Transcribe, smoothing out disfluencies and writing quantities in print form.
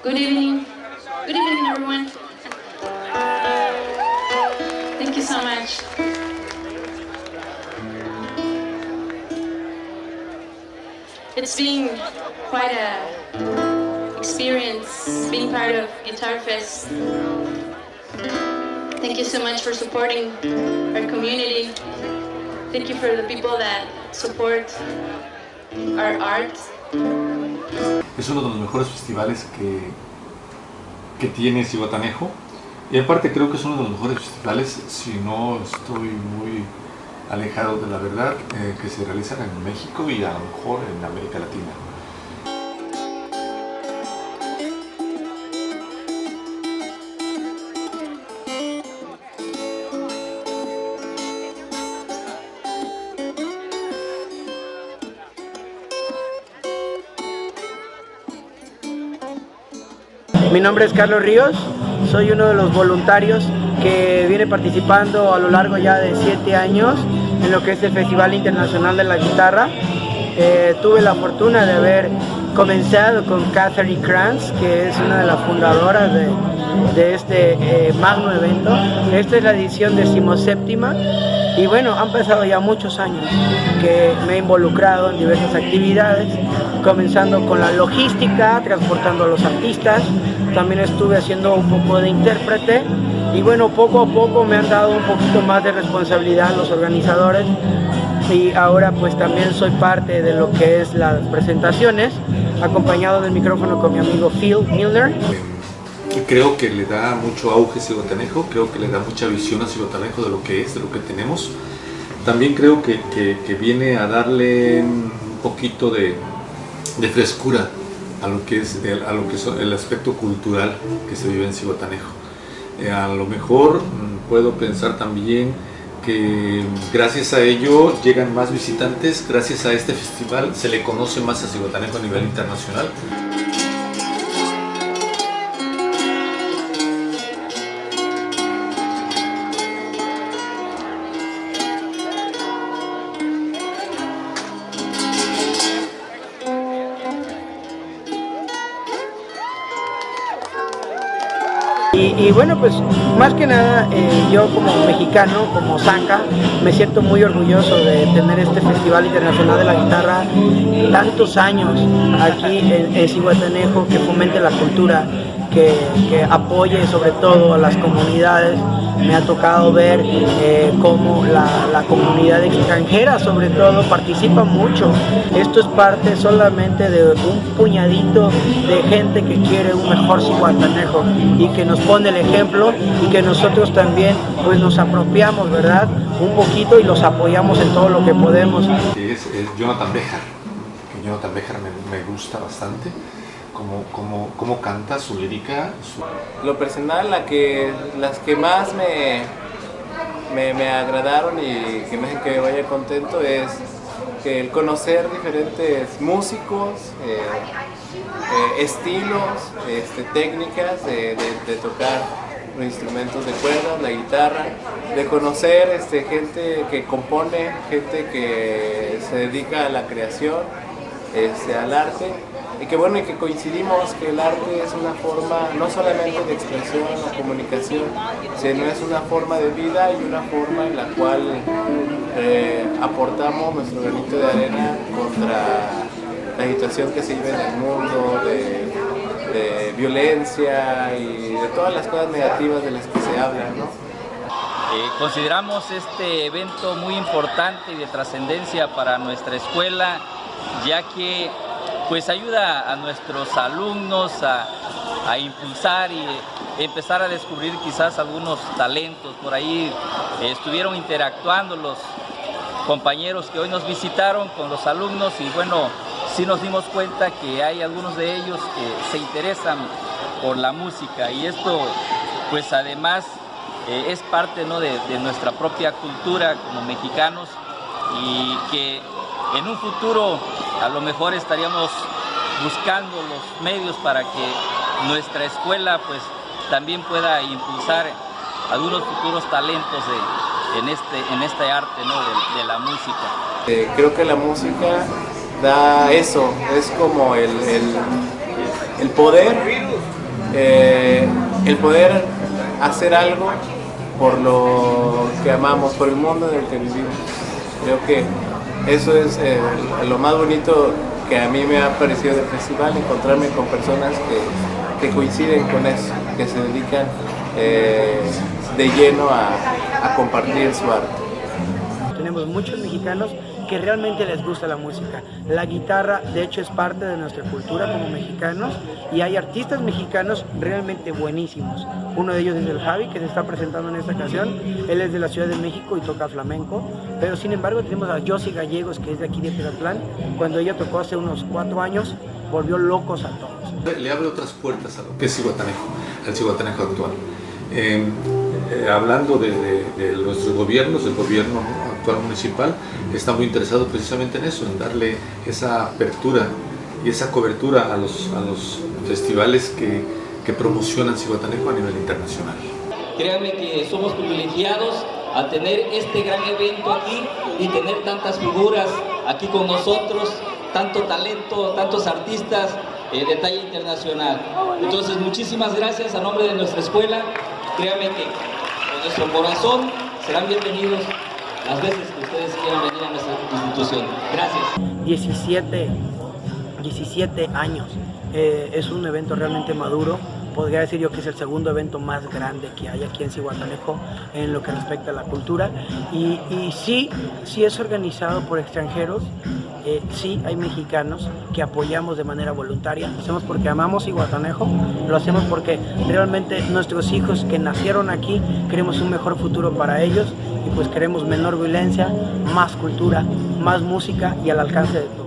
Good evening. Good evening, everyone. Thank you so much. It's been quite a experience being part of Guitar Fest. Thank you so much for supporting our community. Thank you for the people that support our art. Es uno de los mejores festivales que tiene Zihuatanejo, y aparte creo que es uno de los mejores festivales, si no estoy muy alejado de la verdad, que se realizan en México y a lo mejor en América Latina. Mi nombre es Carlos Ríos, soy uno de los voluntarios que viene participando a lo largo ya de 7 años en lo que es el Festival Internacional de la Guitarra. Tuve la fortuna de haber comenzado con Catherine Kranz, que es una de las fundadoras de este magno evento. Esta es la edición 17ª. Y bueno, han pasado ya muchos años que me he involucrado en diversas actividades, comenzando con la logística, transportando a los artistas. También estuve haciendo un poco de intérprete y bueno, poco a poco me han dado un poquito más de responsabilidad los organizadores, y ahora pues también soy parte de lo que es las presentaciones, acompañado del micrófono con mi amigo Phil Milner. Creo que le da mucho auge a Zihuatanejo, creo que le da mucha visión a Zihuatanejo de lo que es, de lo que tenemos. También creo que viene a darle un poquito de frescura a lo que es el aspecto cultural que se vive en Zihuatanejo. A lo mejor puedo pensar también que gracias a ello llegan más visitantes, gracias a este festival se le conoce más a Zihuatanejo a nivel internacional. Y bueno, pues más que nada yo como mexicano, como Zaca, me siento muy orgulloso de tener este Festival Internacional de la Guitarra tantos años aquí en Zihuatanejo, que fomente la cultura, que apoye sobre todo a las comunidades. Me ha tocado ver cómo la comunidad extranjera sobre todo participa mucho. Esto es parte solamente de un puñadito de gente que quiere un mejor Zihuatanejo y que nos pone el ejemplo, y que nosotros también pues nos apropiamos, ¿verdad? Un poquito y los apoyamos en todo lo que podemos. Es Jonathan Béjar, que Jonathan Béjar me gusta bastante. Cómo canta, su lírica. Lo personal, las que más me agradaron y que me hacen que vaya contento es que el conocer diferentes músicos, estilos, técnicas de tocar los instrumentos de cuerdas, la guitarra, de conocer gente que compone, gente que se dedica a la creación, al arte. Y que bueno, y que coincidimos que el arte es una forma no solamente de expresión o comunicación, sino es una forma de vida y una forma en la cual aportamos nuestro granito de arena contra la situación que se vive en el mundo, de violencia y de todas las cosas negativas de las que se habla, ¿no? Consideramos este evento muy importante y de trascendencia para nuestra escuela, ya que pues ayuda a nuestros alumnos a impulsar y empezar a descubrir quizás algunos talentos. Por ahí estuvieron interactuando los compañeros que hoy nos visitaron con los alumnos, y bueno, sí nos dimos cuenta que hay algunos de ellos que se interesan por la música, y esto pues además es parte, ¿no?, de nuestra propia cultura como mexicanos, y que en un futuro a lo mejor estaríamos buscando los medios para que nuestra escuela pues también pueda impulsar algunos futuros talentos en este arte, ¿no?, de la música. Creo que la música da eso, es como el poder el poder hacer algo por lo que amamos, por el mundo en el que vivimos. Creo que eso es lo más bonito que a mí me ha parecido del festival, encontrarme con personas que coinciden con eso, que se dedican de lleno a compartir su arte. Tenemos muchos mexicanos que realmente les gusta la música. La guitarra, de hecho, es parte de nuestra cultura como mexicanos y hay artistas mexicanos realmente buenísimos. Uno de ellos es el Javi, que se está presentando en esta ocasión. Él es de la Ciudad de México y toca flamenco, pero sin embargo tenemos a Josie Gallegos, que es de aquí de Peratlán. Cuando ella tocó hace unos 4 años, volvió locos a todos. Le abre otras puertas a lo que es Zihuatanejo, el Zihuatanejo actual. Hablando de nuestros gobiernos, el gobierno actual municipal está muy interesado precisamente en eso, en darle esa apertura y esa cobertura a los festivales que promocionan Zihuatanejo a nivel internacional. Créanme que somos privilegiados al tener este gran evento aquí y tener tantas figuras aquí con nosotros, tanto talento, tantos artistas de talla internacional. Entonces, muchísimas gracias a nombre de nuestra escuela. Créanme que con nuestro corazón serán bienvenidos las veces que ustedes quieran venir a nuestra institución. Gracias. 17 años. Es un evento realmente maduro. Podría decir yo que es el segundo evento más grande que hay aquí en Zihuatanejo en lo que respecta a la cultura. Y sí es organizado por extranjeros. Sí hay mexicanos que apoyamos de manera voluntaria. Lo hacemos porque amamos Zihuatanejo, lo hacemos porque realmente nuestros hijos que nacieron aquí queremos un mejor futuro para ellos y pues queremos menor violencia, más cultura, más música y al alcance de todos.